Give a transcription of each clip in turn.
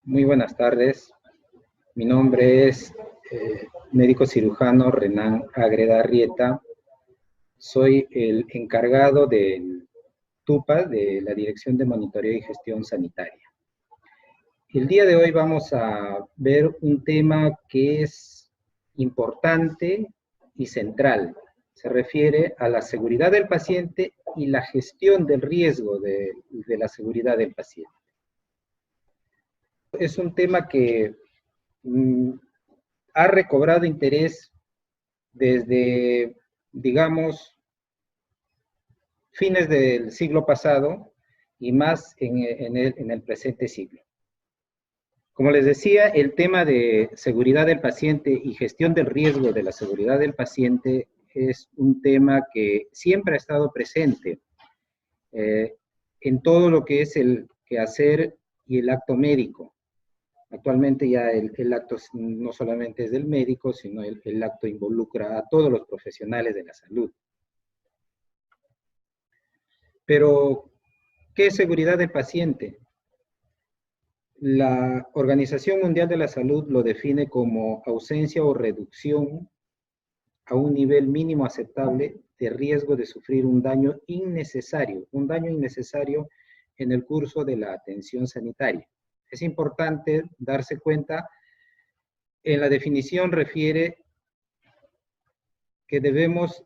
Muy buenas tardes. Mi nombre es médico cirujano Renan Agreda Arrieta. Soy el encargado del TUPA, de la Dirección de Monitoreo y Gestión Sanitaria. El día de hoy vamos a ver un tema que es importante y central. Se refiere a la seguridad del paciente y la gestión del riesgo de la seguridad del paciente. Es un tema que ha recobrado interés desde, digamos, fines del siglo pasado y más en el presente siglo. Como les decía, el tema de seguridad del paciente y gestión del riesgo de la seguridad del paciente es un tema que siempre ha estado presente en todo lo que es el quehacer y el acto médico. Actualmente ya el acto no solamente es del médico, sino el acto involucra a todos los profesionales de la salud. Pero, ¿qué es seguridad del paciente? La Organización Mundial de la Salud lo define como ausencia o reducción a un nivel mínimo aceptable de riesgo de sufrir un daño innecesario en el curso de la atención sanitaria. Es importante darse cuenta, en la definición refiere que debemos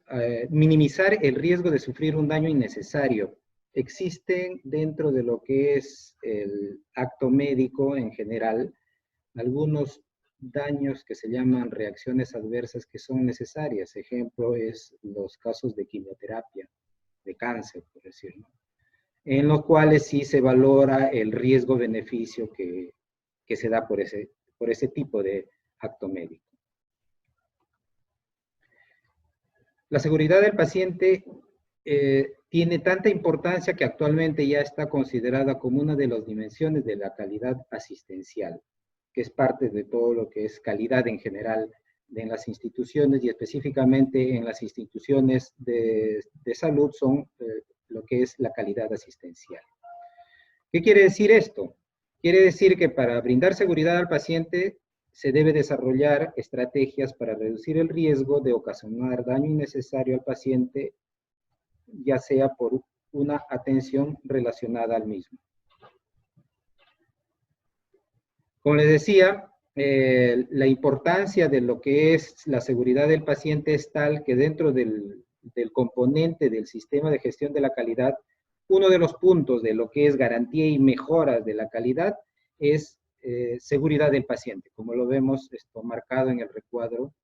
minimizar el riesgo de sufrir un daño innecesario. Existen dentro de lo que es el acto médico en general algunos daños que se llaman reacciones adversas que son necesarias. Ejemplo es los casos de quimioterapia, de cáncer, por decirlo, en los cuales sí se valora el riesgo-beneficio que se da por ese tipo de acto médico. La seguridad del paciente tiene tanta importancia que actualmente ya está considerada como una de las dimensiones de la calidad asistencial, que es parte de todo lo que es calidad en general en las instituciones y específicamente en las instituciones de salud son lo que es la calidad asistencial. ¿Qué quiere decir esto? Quiere decir que para brindar seguridad al paciente se debe desarrollar estrategias para reducir el riesgo de ocasionar daño innecesario al paciente, ya sea por una atención relacionada al mismo. Como les decía, la importancia de lo que es la seguridad del paciente es tal que dentro del componente del sistema de gestión de la calidad, uno de los puntos de lo que es garantía y mejora de la calidad es seguridad del paciente. Como lo vemos marcado en el recuadro,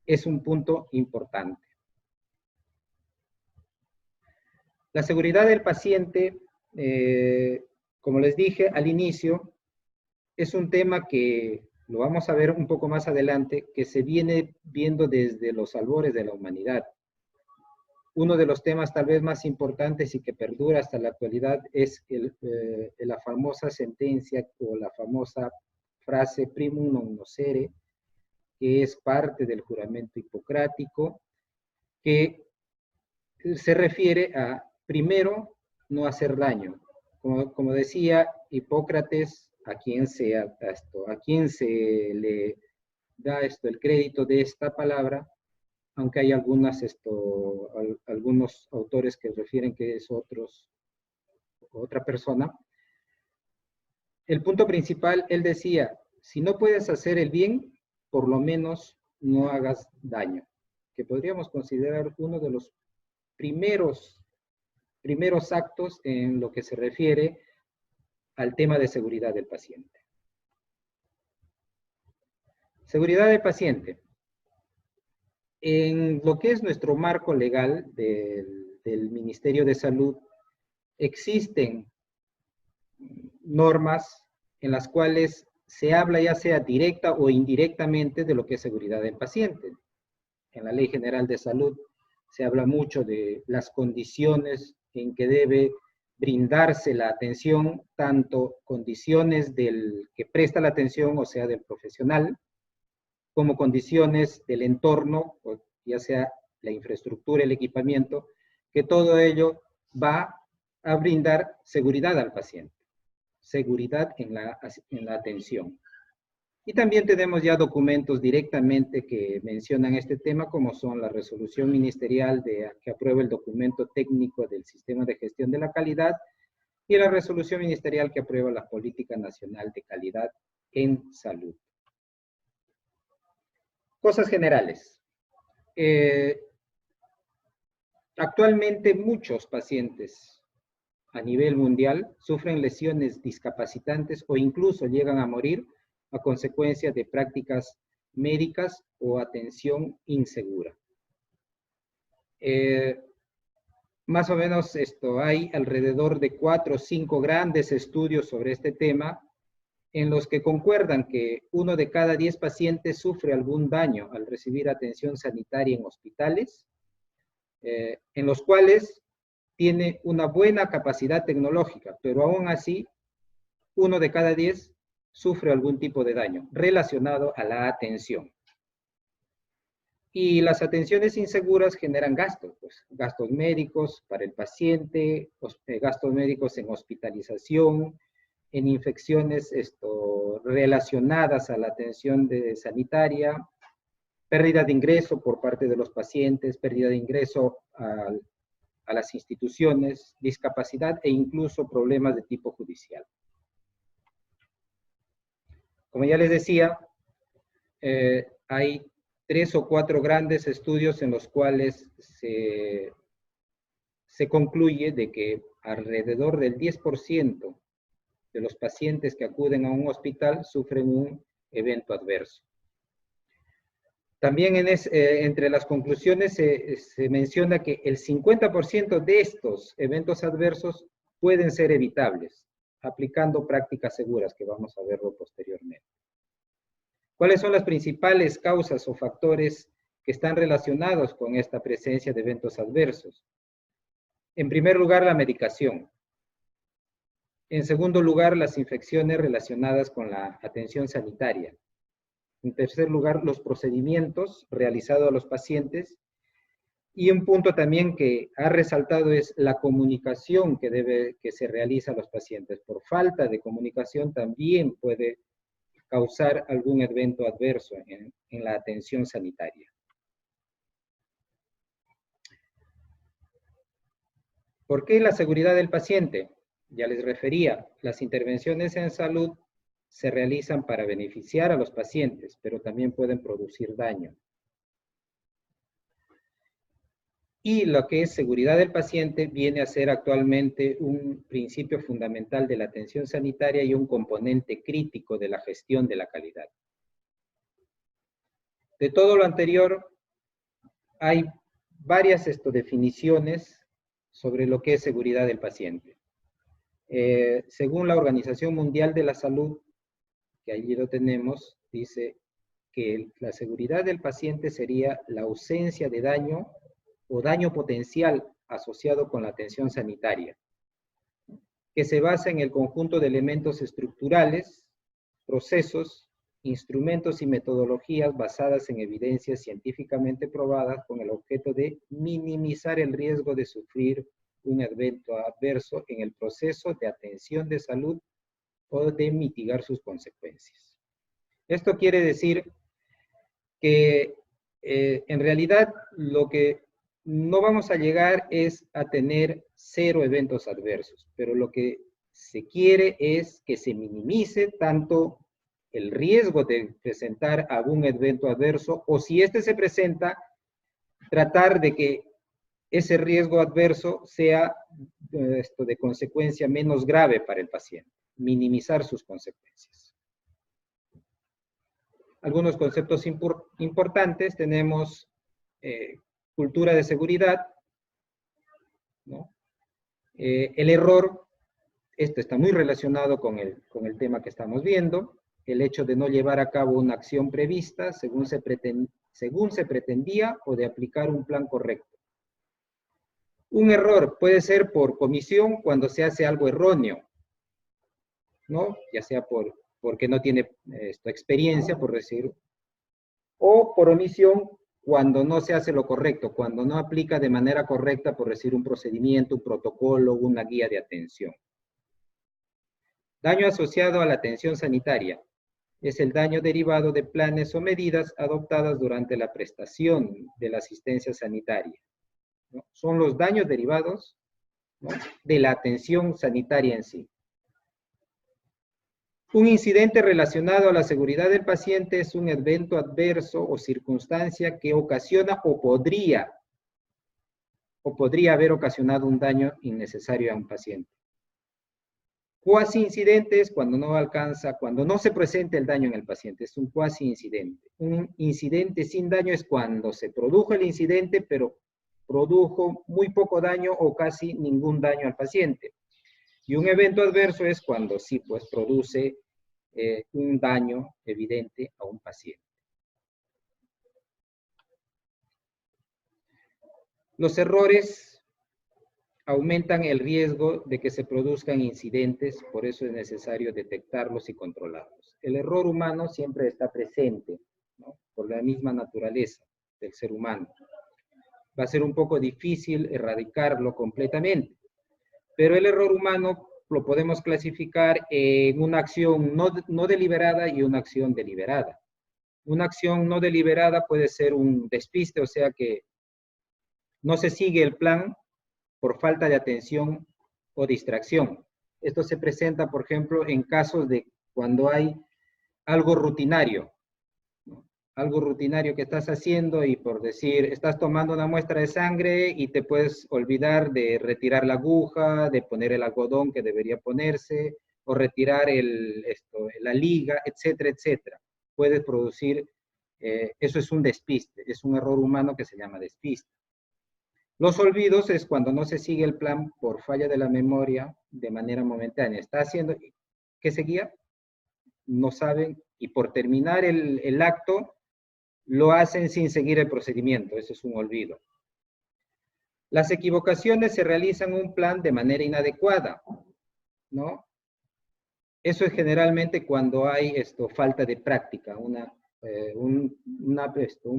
es un punto importante. La seguridad del paciente, como les dije al inicio, es un tema que lo vamos a ver un poco más adelante, que se viene viendo desde los albores de la humanidad. Uno de los temas tal vez más importantes y que perdura hasta la actualidad es la famosa sentencia o la famosa frase primum non nocere, que es parte del juramento hipocrático, que se refiere a, primero, no hacer daño. Como decía Hipócrates, a quien se le da el crédito de esta palabra, aunque hay algunos autores que refieren que es otra persona. El punto principal, él decía, si no puedes hacer el bien, por lo menos no hagas daño, que podríamos considerar uno de los primeros actos en lo que se refiere al tema de seguridad del paciente. Seguridad del paciente. En lo que es nuestro marco legal del Ministerio de Salud, existen normas en las cuales se habla ya sea directa o indirectamente de lo que es seguridad del paciente. En la Ley General de Salud se habla mucho de las condiciones en que debe brindarse la atención, tanto condiciones del que presta la atención, o sea, del profesional, como condiciones del entorno, ya sea la infraestructura, el equipamiento, que todo ello va a brindar seguridad al paciente. seguridad en la atención. Y también tenemos ya documentos directamente que mencionan este tema, como son la resolución ministerial que aprueba el documento técnico del Sistema de Gestión de la Calidad y la resolución ministerial que aprueba la Política Nacional de Calidad en Salud. Cosas generales. Actualmente muchos pacientes a nivel mundial sufren lesiones discapacitantes o incluso llegan a morir a consecuencia de prácticas médicas o atención insegura. Más o menos hay alrededor de 4 o 5 grandes estudios sobre este tema en los que concuerdan que 1 de cada 10 pacientes sufre algún daño al recibir atención sanitaria en hospitales, en los cuales tiene una buena capacidad tecnológica, pero aún así 1 de cada 10 sufre algún tipo de daño relacionado a la atención. Y las atenciones inseguras generan gastos, pues, gastos médicos para el paciente, gastos médicos en hospitalización, en infecciones relacionadas a la atención sanitaria, pérdida de ingreso por parte de los pacientes, pérdida de ingreso a las instituciones, discapacidad e incluso problemas de tipo judicial. Como ya les decía, hay 3 o 4 grandes estudios en los cuales se concluye de que alrededor del 10% de los pacientes que acuden a un hospital sufren un evento adverso. También entre las conclusiones se menciona que el 50% de estos eventos adversos pueden ser evitables, aplicando prácticas seguras, que vamos a verlo posteriormente. ¿Cuáles son las principales causas o factores que están relacionados con esta presencia de eventos adversos? En primer lugar, la medicación. En segundo lugar, las infecciones relacionadas con la atención sanitaria. En tercer lugar, los procedimientos realizados a los pacientes. Y un punto también que ha resaltado es la comunicación que se realiza a los pacientes. Por falta de comunicación también puede causar algún evento adverso en la atención sanitaria. ¿Por qué la seguridad del paciente? Ya les refería, las intervenciones en salud se realizan para beneficiar a los pacientes, pero también pueden producir daño. Y lo que es seguridad del paciente viene a ser actualmente un principio fundamental de la atención sanitaria y un componente crítico de la gestión de la calidad. De todo lo anterior, hay varias definiciones sobre lo que es seguridad del paciente. Según la Organización Mundial de la Salud, que allí lo tenemos, dice que la seguridad del paciente sería la ausencia de daño o daño potencial asociado con la atención sanitaria, que se basa en el conjunto de elementos estructurales, procesos, instrumentos y metodologías basadas en evidencias científicamente probadas con el objeto de minimizar el riesgo de sufrir un evento adverso en el proceso de atención de salud o de mitigar sus consecuencias. Esto quiere decir que en realidad lo que no vamos a llegar es a tener 0 eventos adversos, pero lo que se quiere es que se minimice tanto el riesgo de presentar algún evento adverso, o si este se presenta, tratar de que ese riesgo adverso sea de consecuencia menos grave para el paciente, minimizar sus consecuencias. Algunos conceptos importantes tenemos cultura de seguridad, ¿no? El error, esto está muy relacionado con el tema que estamos viendo, el hecho de no llevar a cabo una acción prevista según se pretendía o de aplicar un plan correcto. Un error puede ser por comisión cuando se hace algo erróneo, ¿no? Ya sea porque no tiene experiencia, por decir, o por omisión cuando no se hace lo correcto, cuando no aplica de manera correcta, por decir, un procedimiento, un protocolo, una guía de atención. Daño asociado a la atención sanitaria. Es el daño derivado de planes o medidas adoptadas durante la prestación de la asistencia sanitaria, ¿no? Son los daños derivados, ¿no?, de la atención sanitaria en sí. Un incidente relacionado a la seguridad del paciente es un evento adverso o circunstancia que ocasiona o podría haber ocasionado un daño innecesario a un paciente. Cuasi incidente es cuando no se presenta el daño en el paciente, es un cuasi incidente. Un incidente sin daño es cuando se produjo el incidente, pero produjo muy poco daño o casi ningún daño al paciente. Y un evento adverso es cuando sí, pues, produce un daño evidente a un paciente. Los errores aumentan el riesgo de que se produzcan incidentes, por eso es necesario detectarlos y controlarlos. El error humano siempre está presente, ¿no?, por la misma naturaleza del ser humano. Va a ser un poco difícil erradicarlo completamente, pero el error humano lo podemos clasificar en una acción no deliberada y una acción deliberada. Una acción no deliberada puede ser un despiste, o sea que no se sigue el plan por falta de atención o distracción. Esto se presenta, por ejemplo, en casos de cuando hay algo rutinario, ¿no?, algo rutinario que estás haciendo y, por decir, estás tomando una muestra de sangre y te puedes olvidar de retirar la aguja, de poner el algodón que debería ponerse, o retirar la liga, etcétera, etcétera. Puedes producir, eso es un despiste, es un error humano que se llama despiste. Los olvidos es cuando no se sigue el plan por falla de la memoria de manera momentánea. Está haciendo, ¿qué seguía? No saben, y por terminar el acto, lo hacen sin seguir el procedimiento. Eso es un olvido. Las equivocaciones se realizan un plan de manera inadecuada, ¿no? Eso es generalmente cuando hay falta de práctica, un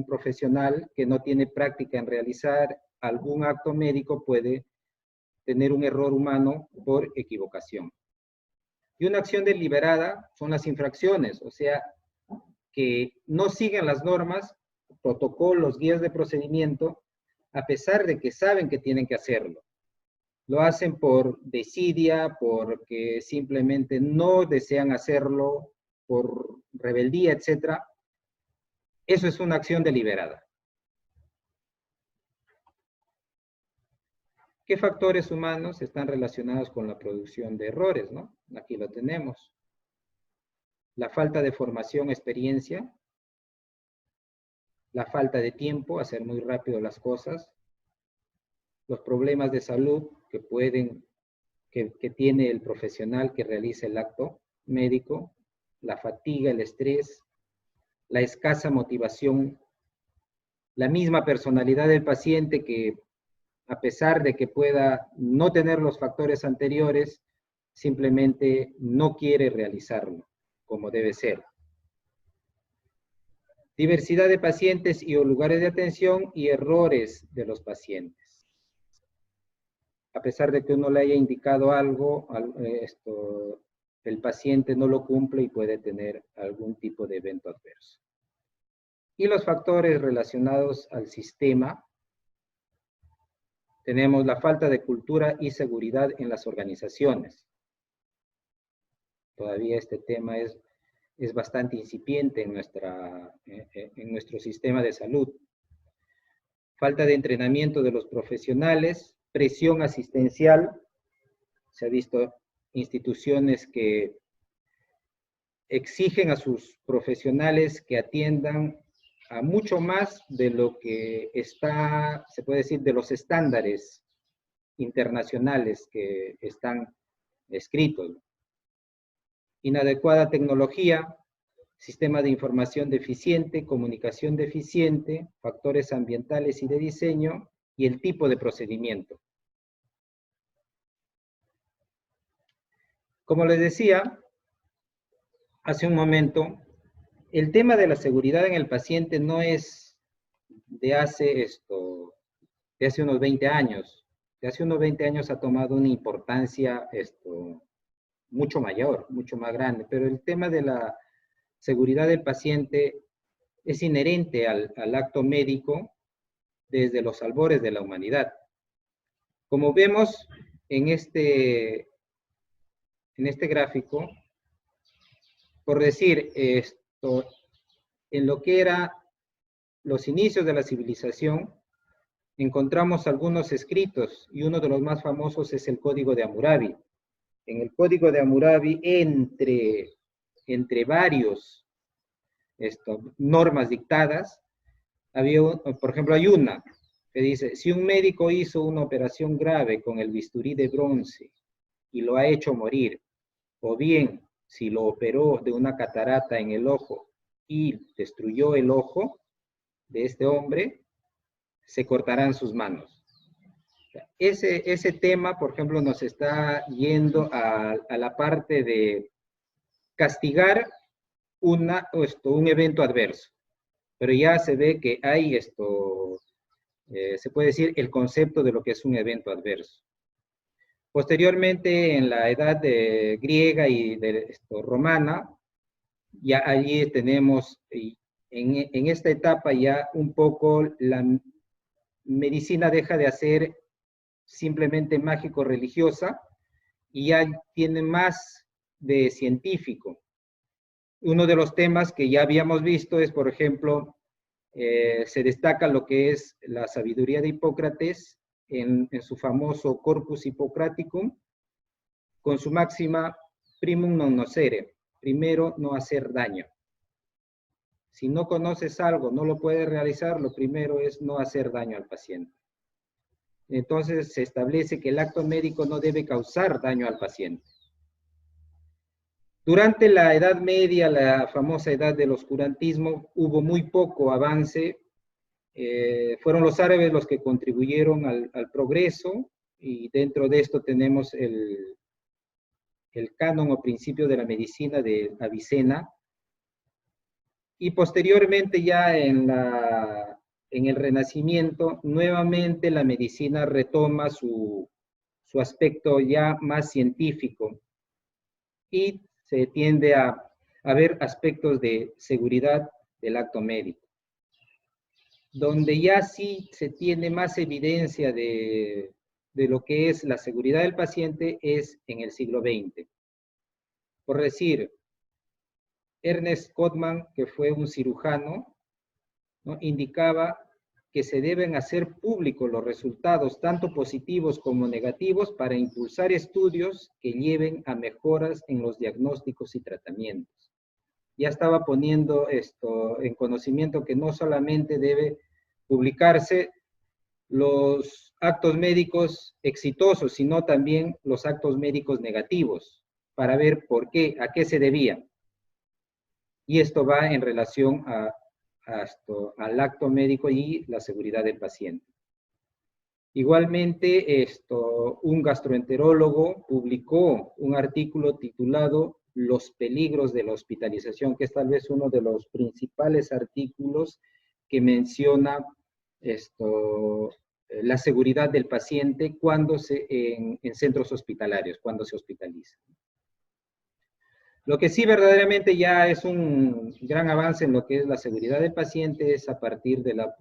profesional que no tiene práctica en realizar algún acto médico puede tener un error humano por equivocación. Y una acción deliberada son las infracciones, o sea, que no siguen las normas, protocolos, guías de procedimiento, a pesar de que saben que tienen que hacerlo. Lo hacen por desidia, porque simplemente no desean hacerlo, por rebeldía, etc. Eso es una acción deliberada. ¿Qué factores humanos están relacionados con la producción de errores, ¿no? Aquí lo tenemos. La falta de formación, experiencia, la falta de tiempo, hacer muy rápido las cosas, los problemas de salud que tiene el profesional que realiza el acto médico, la fatiga, el estrés, la escasa motivación, la misma personalidad del paciente que, a pesar de que pueda no tener los factores anteriores, simplemente no quiere realizarlo como debe ser. Diversidad de pacientes y o lugares de atención y errores de los pacientes. A pesar de que uno le haya indicado algo, el paciente no lo cumple y puede tener algún tipo de evento adverso. Y los factores relacionados al sistema. Tenemos la falta de cultura y seguridad en las organizaciones. Todavía este tema es bastante incipiente en nuestro sistema de salud. Falta de entrenamiento de los profesionales, presión asistencial. Se ha visto instituciones que exigen a sus profesionales que atiendan a mucho más de lo que está, se puede decir, de los estándares internacionales que están escritos. Inadecuada tecnología, sistema de información deficiente, comunicación deficiente, factores ambientales y de diseño, y el tipo de procedimiento. Como les decía hace un momento, el tema de la seguridad en el paciente no es de hace unos 20 años. De hace unos 20 años ha tomado una importancia mucho mayor, mucho más grande, pero el tema de la seguridad del paciente es inherente al acto médico desde los albores de la humanidad. Como vemos en este gráfico, por decir esto, en lo que era los inicios de la civilización, encontramos algunos escritos, y uno de los más famosos es el Código de Hammurabi. En el Código de Hammurabi, entre varios normas dictadas, por ejemplo, hay una que dice, si un médico hizo una operación grave con el bisturí de bronce y lo ha hecho morir, o bien si lo operó de una catarata en el ojo y destruyó el ojo de este hombre, se cortarán sus manos. Ese tema, por ejemplo, nos está yendo a la parte de castigar un evento adverso. Pero ya se ve que hay se puede decir, el concepto de lo que es un evento adverso. Posteriormente, en la edad griega y romana, ya allí tenemos, en esta etapa ya un poco la medicina deja de ser simplemente mágico-religiosa y ya tiene más de científico. Uno de los temas que ya habíamos visto es, por ejemplo, se destaca lo que es la sabiduría de Hipócrates en su famoso Corpus Hippocraticum, con su máxima primum non nocere, primero no hacer daño. Si no conoces algo, no lo puedes realizar, lo primero es no hacer daño al paciente. Entonces se establece que el acto médico no debe causar daño al paciente. Durante la Edad Media, la famosa edad del oscurantismo, hubo muy poco avance. Fueron los árabes los que contribuyeron al progreso, y dentro de esto tenemos el canon o principio de la medicina de Avicena. Y posteriormente ya en el Renacimiento, nuevamente la medicina retoma su aspecto ya más científico y se tiende a ver aspectos de seguridad del acto médico, donde ya sí se tiene más evidencia de lo que es la seguridad del paciente es en el siglo XX. Por decir, Ernest Gottman, que fue un cirujano, ¿no?, indicaba que se deben hacer públicos los resultados, tanto positivos como negativos, para impulsar estudios que lleven a mejoras en los diagnósticos y tratamientos. Ya estaba poniendo esto en conocimiento que no solamente debe publicarse los actos médicos exitosos, sino también los actos médicos negativos, para ver por qué, a qué se debían. Y esto va en relación al acto médico y la seguridad del paciente. Igualmente, un gastroenterólogo publicó un artículo titulado Los peligros de la hospitalización, que es tal vez uno de los principales artículos que menciona la seguridad del paciente cuando en centros hospitalarios, cuando se hospitaliza. Lo que sí verdaderamente ya es un gran avance en lo que es la seguridad del paciente es a partir de la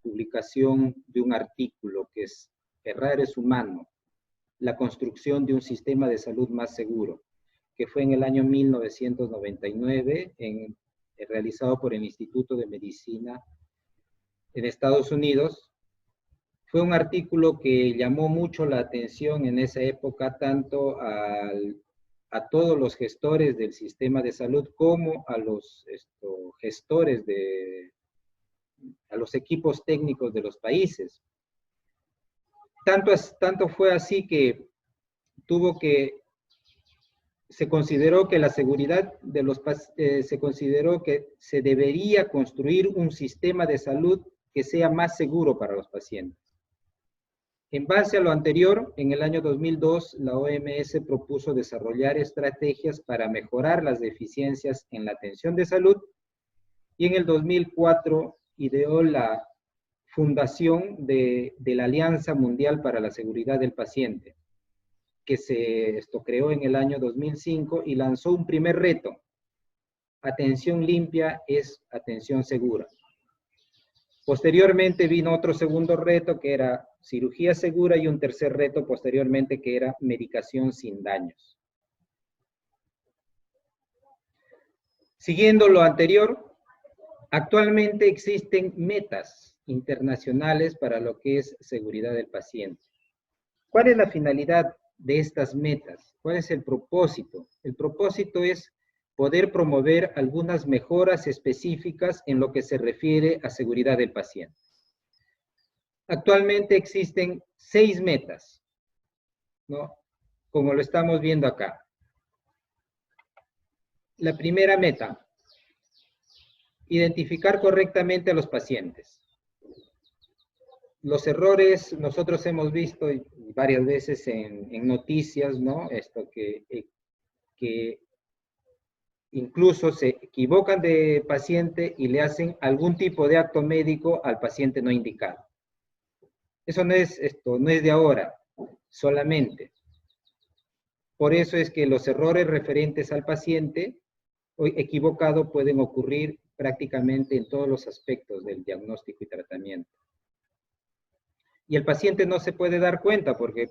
publicación de un artículo que es Errar es humano, la construcción de un sistema de salud más seguro, que fue en el año 1999, realizado por el Instituto de Medicina en Estados Unidos. Fue un artículo que llamó mucho la atención en esa época, tanto a todos los gestores del sistema de salud como a los gestores a los equipos técnicos de los países. Tanto fue así que se consideró que la seguridad de se consideró que se debería construir un sistema de salud que sea más seguro para los pacientes. En base a lo anterior, en el año 2002, la OMS propuso desarrollar estrategias para mejorar las deficiencias en la atención de salud, y en el 2004 ideó la fundación de la Alianza Mundial para la Seguridad del Paciente, que se creó en el año 2005 y lanzó un primer reto. Atención limpia es atención segura. Posteriormente vino otro segundo reto que era cirugía segura y un tercer reto posteriormente que era medicación sin daños. Siguiendo lo anterior, actualmente existen metas internacionales para lo que es seguridad del paciente. ¿Cuál es la finalidad de estas metas? ¿Cuál es el propósito? El propósito es poder promover algunas mejoras específicas en lo que se refiere a seguridad del paciente. Actualmente existen 6 metas, ¿no? Como lo estamos viendo acá. La primera meta, identificar correctamente a los pacientes. Los errores nosotros hemos visto varias veces en noticias, ¿no? Que incluso se equivocan de paciente y le hacen algún tipo de acto médico al paciente no indicado. Eso no es de ahora solamente. Por eso es que los errores referentes al paciente equivocado pueden ocurrir prácticamente en todos los aspectos del diagnóstico y tratamiento. Y el paciente no se puede dar cuenta porque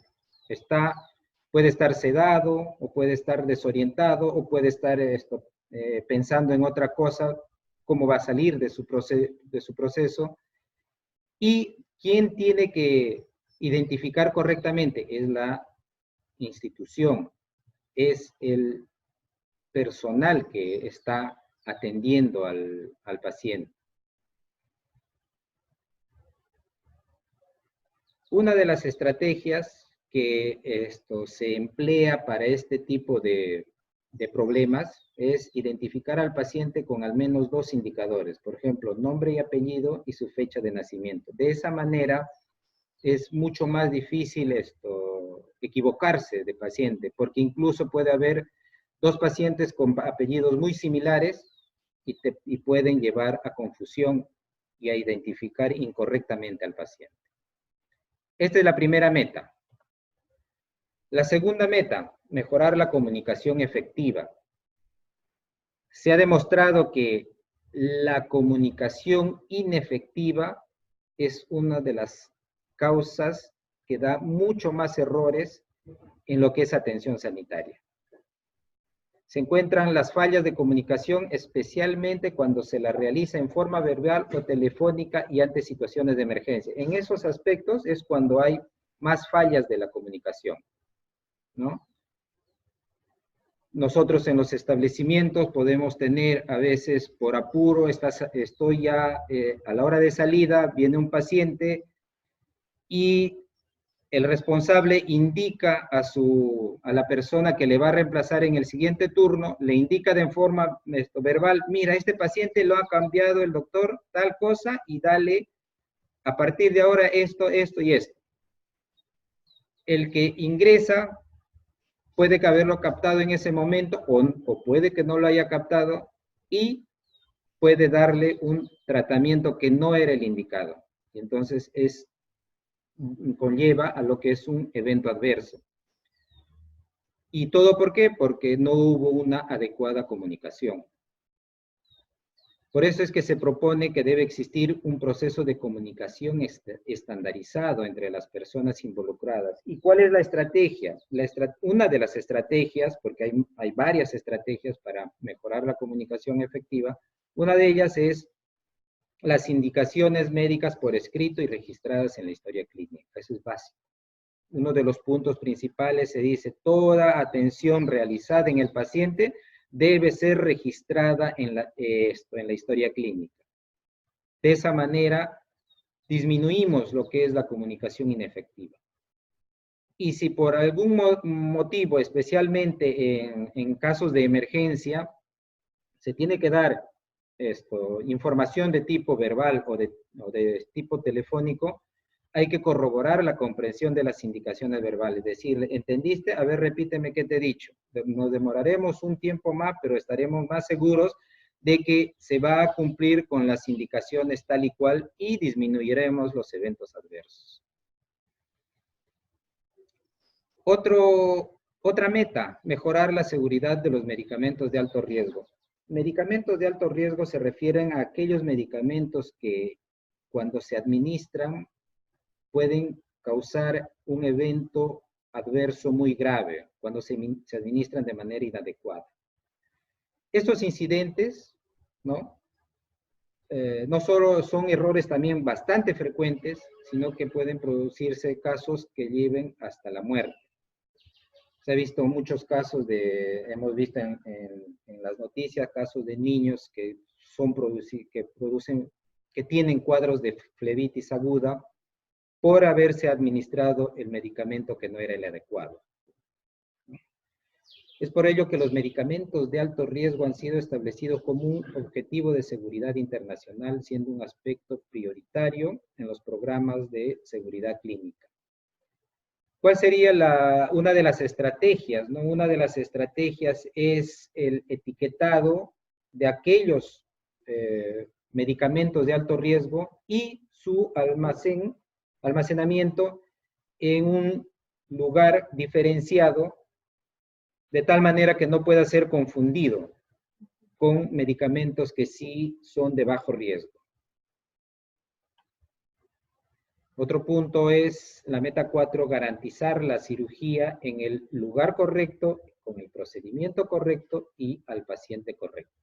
puede estar sedado o puede estar desorientado o puede estar pensando en otra cosa, cómo va a salir de su proceso. Y quién tiene que identificar correctamente es la institución, es el personal que está atendiendo al paciente. Una de las estrategias que se emplea para este tipo de problemas es identificar al paciente con al menos 2 indicadores, por ejemplo, nombre y apellido y su fecha de nacimiento. De esa manera es mucho más difícil equivocarse de paciente, porque incluso puede haber 2 pacientes con apellidos muy similares y pueden llevar a confusión y a identificar incorrectamente al paciente. Esta es la primera meta. La segunda meta, mejorar la comunicación efectiva. Se ha demostrado que la comunicación inefectiva es una de las causas que da mucho más errores en lo que es atención sanitaria. Se encuentran las fallas de comunicación, especialmente cuando se la realiza en forma verbal o telefónica y ante situaciones de emergencia. En esos aspectos es cuando hay más fallas de la comunicación, ¿no? Nosotros en los establecimientos podemos tener a veces por apuro, estoy ya a la hora de salida, viene un paciente y el responsable indica a la persona que le va a reemplazar en el siguiente turno, le indica de forma verbal, mira, este paciente lo ha cambiado el doctor, tal cosa, y dale a partir de ahora esto, esto y esto. El que ingresa puede que haberlo captado en ese momento o puede que no lo haya captado y puede darle un tratamiento que no era el indicado. Y entonces conlleva a lo que es un evento adverso. ¿Y todo por qué? Porque no hubo una adecuada comunicación. Por eso es que se propone que debe existir un proceso de comunicación estandarizado entre las personas involucradas. ¿Y cuál es la estrategia? Una de las estrategias, porque hay varias estrategias para mejorar la comunicación efectiva, una de ellas es las indicaciones médicas por escrito y registradas en la historia clínica. Eso es básico. Uno de los puntos principales se dice, toda atención realizada en el paciente debe ser registrada en la historia clínica. De esa manera, disminuimos lo que es la comunicación inefectiva. Y si por algún motivo, especialmente en casos de emergencia, se tiene que dar información de tipo verbal o de tipo telefónico, hay que corroborar la comprensión de las indicaciones verbales. Decirle, ¿entendiste? A ver, repíteme qué te he dicho. Nos demoraremos un tiempo más, pero estaremos más seguros de que se va a cumplir con las indicaciones tal y cual y disminuiremos los eventos adversos. Otra meta, mejorar la seguridad de los medicamentos de alto riesgo. Medicamentos de alto riesgo se refieren a aquellos medicamentos que cuando se administran pueden causar un evento adverso muy grave cuando se administran de manera inadecuada. Estos incidentes, ¿no? No solo son errores también bastante frecuentes, sino que pueden producirse casos que lleven hasta la muerte. Se ha visto muchos casos hemos visto en las noticias, casos de niños que tienen cuadros de flebitis aguda por haberse administrado el medicamento que no era el adecuado. Es por ello que los medicamentos de alto riesgo han sido establecidos como un objetivo de seguridad internacional, siendo un aspecto prioritario en los programas de seguridad clínica. ¿Cuál sería una de las estrategias? ¿No? Una de las estrategias es el etiquetado de aquellos medicamentos de alto riesgo y su almacenamiento en un lugar diferenciado, de tal manera que no pueda ser confundido con medicamentos que sí son de bajo riesgo. Otro punto es la meta 4, garantizar la cirugía en el lugar correcto, con el procedimiento correcto y al paciente correcto.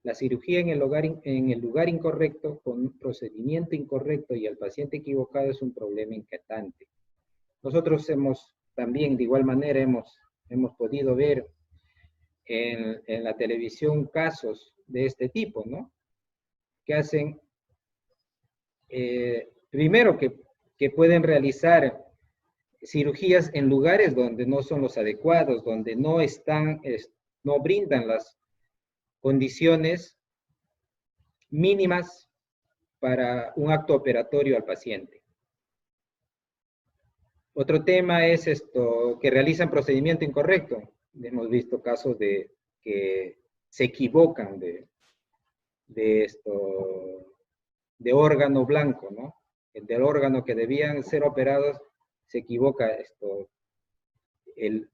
La cirugía en el lugar incorrecto, con un procedimiento incorrecto y al paciente equivocado es un problema inquietante. Nosotros también, de igual manera, hemos podido ver en la televisión casos de este tipo, ¿no? Que hacen, primero que pueden realizar cirugías en lugares donde no son los adecuados, donde no brindan las condiciones mínimas para un acto operatorio al paciente. Otro tema es que realizan procedimiento incorrecto. Hemos visto casos de que se equivocan de órgano blanco, ¿no? Del órgano que debían ser operados, se equivoca el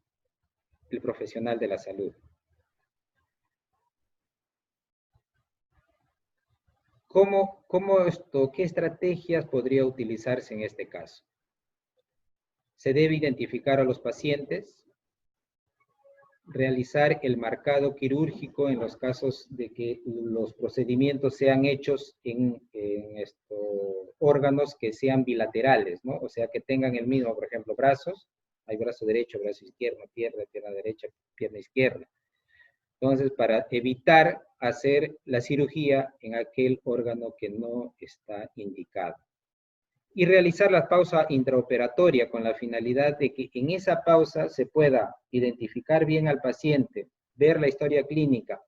profesional de la salud. ¿Qué estrategias podría utilizarse en este caso? Se debe identificar a los pacientes, realizar el marcado quirúrgico en los casos de que los procedimientos sean hechos en órganos que sean bilaterales, ¿no? O sea, que tengan el mismo, por ejemplo, brazos, hay brazo derecho, brazo izquierdo, pierna derecha, pierna izquierda. Entonces, para evitar hacer la cirugía en aquel órgano que no está indicado. Y realizar la pausa intraoperatoria con la finalidad de que en esa pausa se pueda identificar bien al paciente, ver la historia clínica,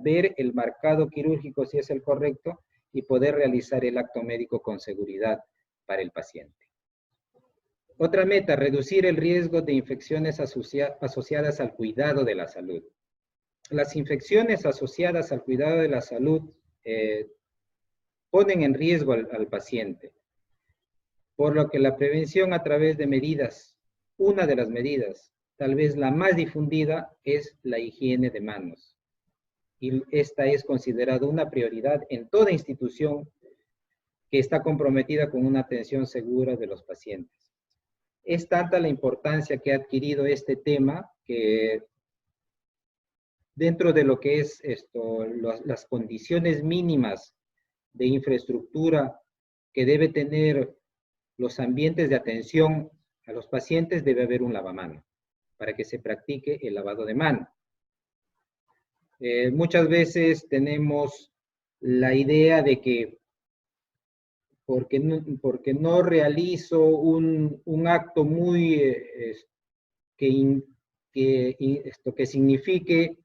ver el marcado quirúrgico si es el correcto y poder realizar el acto médico con seguridad para el paciente. Otra meta, reducir el riesgo de infecciones asociadas al cuidado de la salud. Las infecciones asociadas al cuidado de la salud ponen en riesgo al paciente, por lo que la prevención a través de medidas, una de las medidas, tal vez la más difundida, es la higiene de manos. Y esta es considerada una prioridad en toda institución que está comprometida con una atención segura de los pacientes. Es tanta la importancia que ha adquirido este tema que dentro de lo que es las condiciones mínimas de infraestructura que debe tener los ambientes de atención a los pacientes, debe haber un lavamano para que se practique el lavado de mano. Muchas veces tenemos la idea de que porque no realizo un acto muy que signifique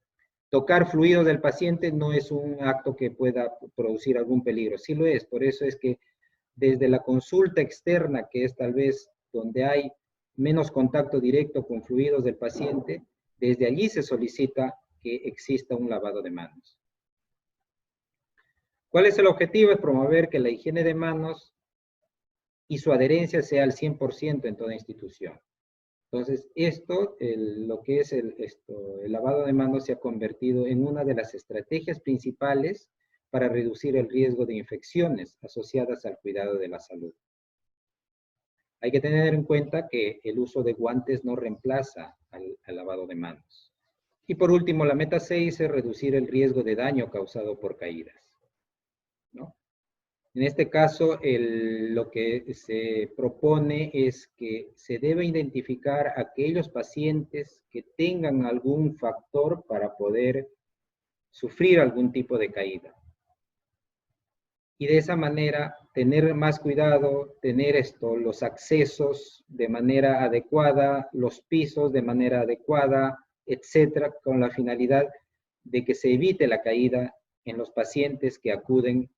tocar fluidos del paciente, no es un acto que pueda producir algún peligro. Sí lo es, por eso es que desde la consulta externa, que es tal vez donde hay menos contacto directo con fluidos del paciente, desde allí se solicita que exista un lavado de manos. ¿Cuál es el objetivo? Es promover que la higiene de manos y su adherencia sea al 100% en toda institución. Entonces, lo que es el lavado de manos se ha convertido en una de las estrategias principales para reducir el riesgo de infecciones asociadas al cuidado de la salud. Hay que tener en cuenta que el uso de guantes no reemplaza al lavado de manos. Y por último, la meta 6 es reducir el riesgo de daño causado por caídas, ¿no? En este caso, lo que se propone es que se debe identificar a aquellos pacientes que tengan algún factor para poder sufrir algún tipo de caída. Y de esa manera tener más cuidado, tener los accesos de manera adecuada, los pisos de manera adecuada, etcétera, con la finalidad de que se evite la caída en los pacientes que acuden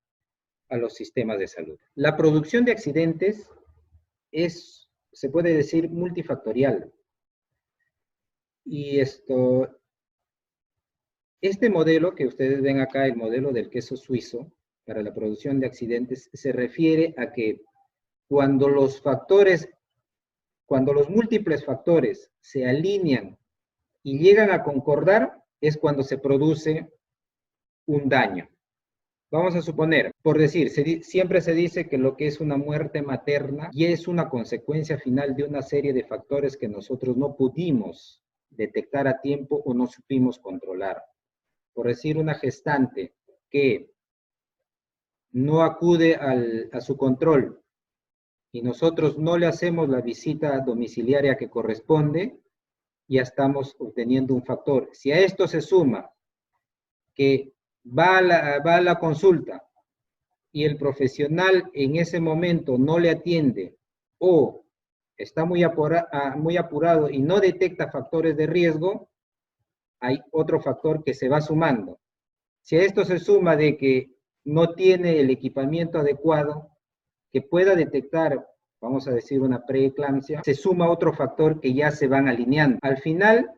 a los sistemas de salud. La producción de accidentes se puede decir, multifactorial. Y este modelo que ustedes ven acá, el modelo del queso suizo, para la producción de accidentes, se refiere a que cuando los múltiples factores se alinean y llegan a concordar, es cuando se produce un daño. Vamos a suponer, por decir, siempre se dice que lo que es una muerte materna y es una consecuencia final de una serie de factores que nosotros no pudimos detectar a tiempo o no supimos controlar. Por decir, una gestante que no acude a su control y nosotros no le hacemos la visita domiciliaria que corresponde, ya estamos obteniendo un factor. Si a esto se suma que va a la consulta y el profesional en ese momento no le atiende o está muy apurado y no detecta factores de riesgo, hay otro factor que se va sumando. Si a esto se suma de que no tiene el equipamiento adecuado que pueda detectar, vamos a decir, una preeclampsia, se suma otro factor que ya se van alineando. Al final,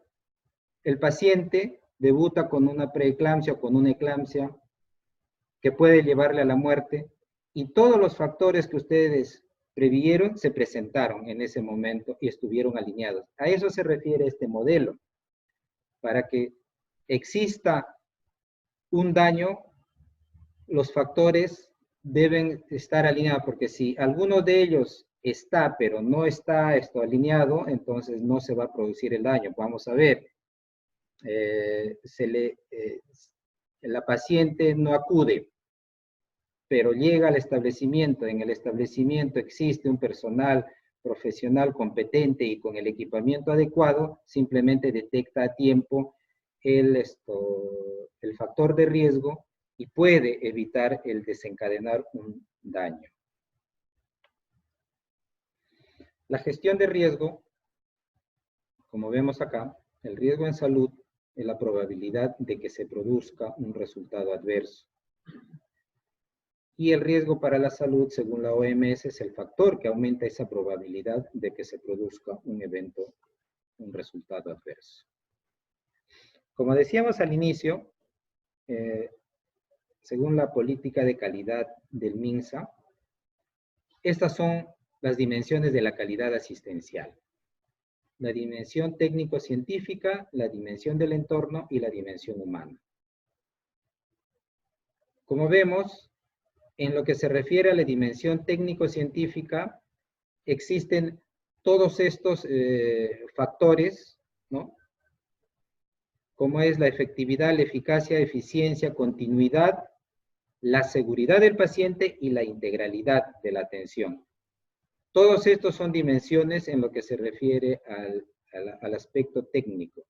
el paciente debuta con una preeclampsia o con una eclampsia que puede llevarle a la muerte, y todos los factores que ustedes previeron se presentaron en ese momento y estuvieron alineados. A eso se refiere este modelo. Para que exista un daño, los factores deben estar alineados, porque si alguno de ellos está, pero no está alineado, entonces no se va a producir el daño. Vamos a ver, la paciente no acude, pero llega al establecimiento. En el establecimiento existe un personal profesional competente y con el equipamiento adecuado, simplemente detecta a tiempo el factor de riesgo y puede evitar el desencadenar un daño. La gestión de riesgo, como vemos acá, el riesgo en salud es la probabilidad de que se produzca un resultado adverso. Y el riesgo para la salud, según la OMS, es el factor que aumenta esa probabilidad de que se produzca un evento, un resultado adverso. Como decíamos al inicio, según la política de calidad del MINSA, estas son las dimensiones de la calidad asistencial. La dimensión técnico-científica, la dimensión del entorno y la dimensión humana. Como vemos, en lo que se refiere a la dimensión técnico-científica, existen todos estos factores, ¿no? Como es la efectividad, la eficacia, eficiencia, continuidad, la seguridad del paciente y la integralidad de la atención. Todos estos son dimensiones en lo que se refiere al aspecto técnico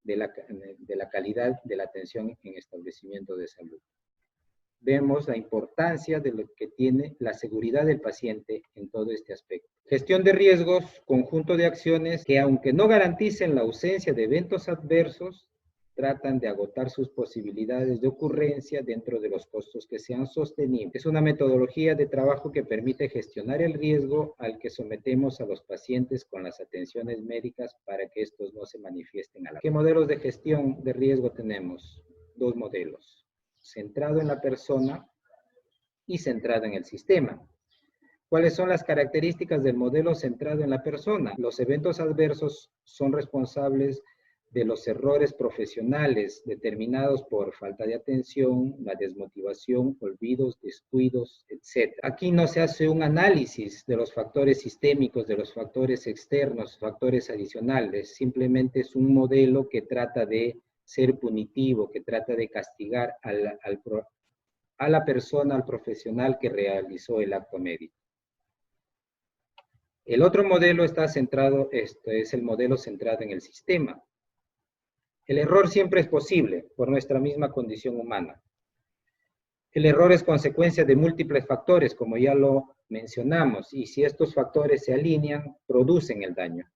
de la calidad de la atención en establecimientos de salud. Vemos la importancia de lo que tiene la seguridad del paciente en todo este aspecto. Gestión de riesgos, conjunto de acciones que, aunque no garanticen la ausencia de eventos adversos, tratan de agotar sus posibilidades de ocurrencia dentro de los costos que sean sostenibles. Es una metodología de trabajo que permite gestionar el riesgo al que sometemos a los pacientes con las atenciones médicas para que estos no se manifiesten a la vez. ¿Qué modelos de gestión de riesgo tenemos? Dos modelos: centrado en la persona y centrado en el sistema. ¿Cuáles son las características del modelo centrado en la persona? Los eventos adversos son responsables de los errores profesionales determinados por falta de atención, la desmotivación, olvidos, descuidos, etc. Aquí no se hace un análisis de los factores sistémicos, de los factores externos, factores adicionales. Simplemente es un modelo que trata de ser punitivo, que trata de castigar a la persona, al profesional que realizó el acto médico. El otro modelo está centrado, es el modelo centrado en el sistema. El error siempre es posible por nuestra misma condición humana. El error es consecuencia de múltiples factores, como ya lo mencionamos, y si estos factores se alinean, producen el daño.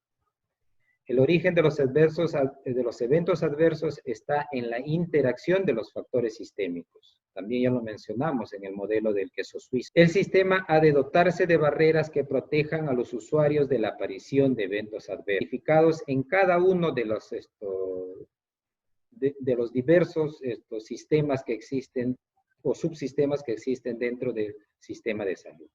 El origen de los eventos adversos está en la interacción de los factores sistémicos. También ya lo mencionamos en el modelo del queso suizo. El sistema ha de dotarse de barreras que protejan a los usuarios de la aparición de eventos adversos, identificados en cada uno de los, los diversos sistemas que existen o subsistemas que existen dentro del sistema de salud.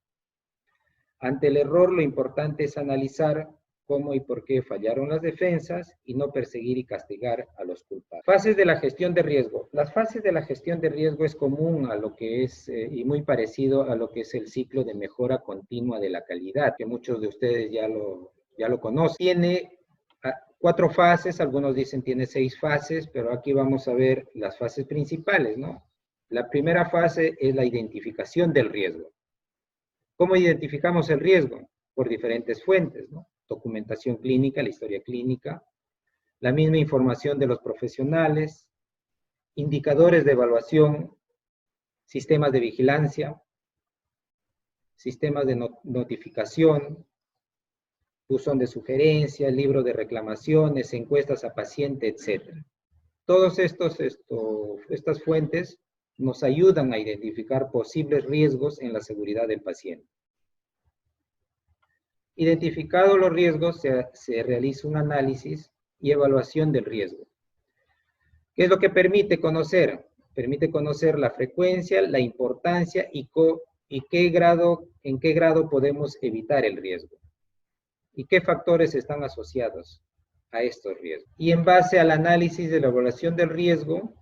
Ante el error, lo importante es analizar cómo y por qué fallaron las defensas y no perseguir y castigar a los culpables. Fases de la gestión de riesgo. Las fases de la gestión de riesgo es común a lo que es y muy parecido a lo que es el ciclo de mejora continua de la calidad, que muchos de ustedes ya lo conocen. Tiene 4 fases, algunos dicen tiene 6 fases, pero aquí vamos a ver las fases principales, ¿no? La primera fase es la identificación del riesgo. ¿Cómo identificamos el riesgo? Por diferentes fuentes, ¿no? Documentación clínica, la historia clínica, la misma información de los profesionales, indicadores de evaluación, sistemas de vigilancia, sistemas de notificación, buzón de sugerencias, libro de reclamaciones, encuestas a paciente, etc. Todas estas fuentes nos ayudan a identificar posibles riesgos en la seguridad del paciente. Identificados los riesgos, se realiza un análisis y evaluación del riesgo. ¿Qué es lo que permite conocer? Permite conocer la frecuencia, la importancia y en qué grado podemos evitar el riesgo. Y qué factores están asociados a estos riesgos. Y en base al análisis de la evaluación del riesgo,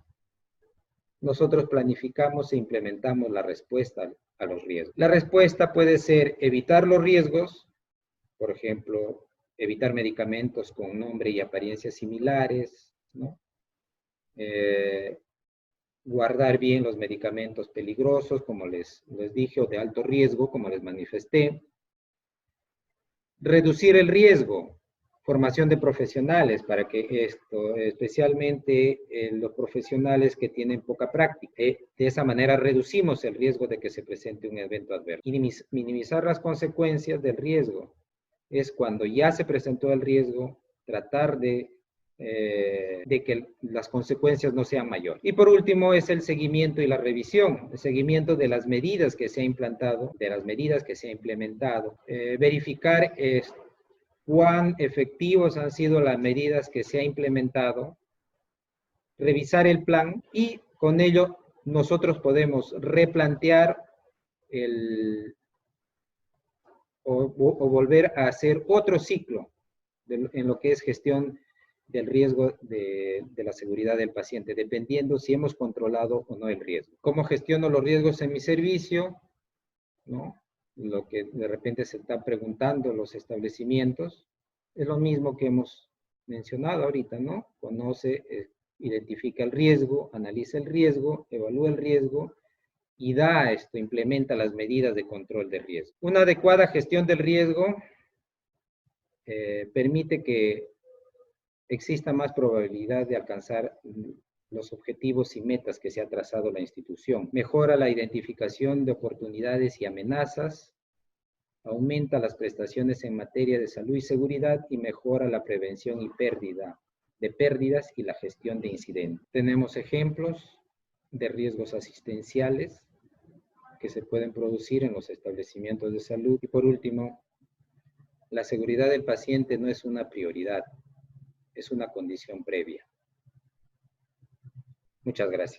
nosotros planificamos e implementamos la respuesta a los riesgos. La respuesta puede ser evitar los riesgos, por ejemplo, evitar medicamentos con nombre y apariencias similares, ¿no? Guardar bien los medicamentos peligrosos, como les dije, o de alto riesgo, como les manifesté. Reducir el riesgo, formación de profesionales, para que especialmente los profesionales que tienen poca práctica, de esa manera reducimos el riesgo de que se presente un evento adverso. Y minimizar las consecuencias del riesgo. Es cuando ya se presentó el riesgo, tratar de que las consecuencias no sean mayores. Y por último es el seguimiento y la revisión, el seguimiento de las medidas que se ha implantado, de las medidas que se ha implementado, verificar cuán efectivos han sido las medidas que se ha implementado, revisar el plan y con ello nosotros podemos replantear o volver a hacer otro ciclo en lo que es gestión del riesgo de la seguridad del paciente, dependiendo si hemos controlado o no el riesgo. ¿Cómo gestiono los riesgos en mi servicio? ¿No? Lo que de repente se está preguntando los establecimientos, es lo mismo que hemos mencionado ahorita, ¿no? Conoce, identifica el riesgo, analiza el riesgo, evalúa el riesgo, y implementa las medidas de control de riesgo. Una adecuada gestión del riesgo permite que exista más probabilidad de alcanzar los objetivos y metas que se ha trazado la institución. Mejora la identificación de oportunidades y amenazas, aumenta las prestaciones en materia de salud y seguridad y mejora la prevención y de pérdidas y la gestión de incidentes. Tenemos ejemplos de riesgos asistenciales que se pueden producir en los establecimientos de salud. Y por último, la seguridad del paciente no es una prioridad, es una condición previa. Muchas gracias.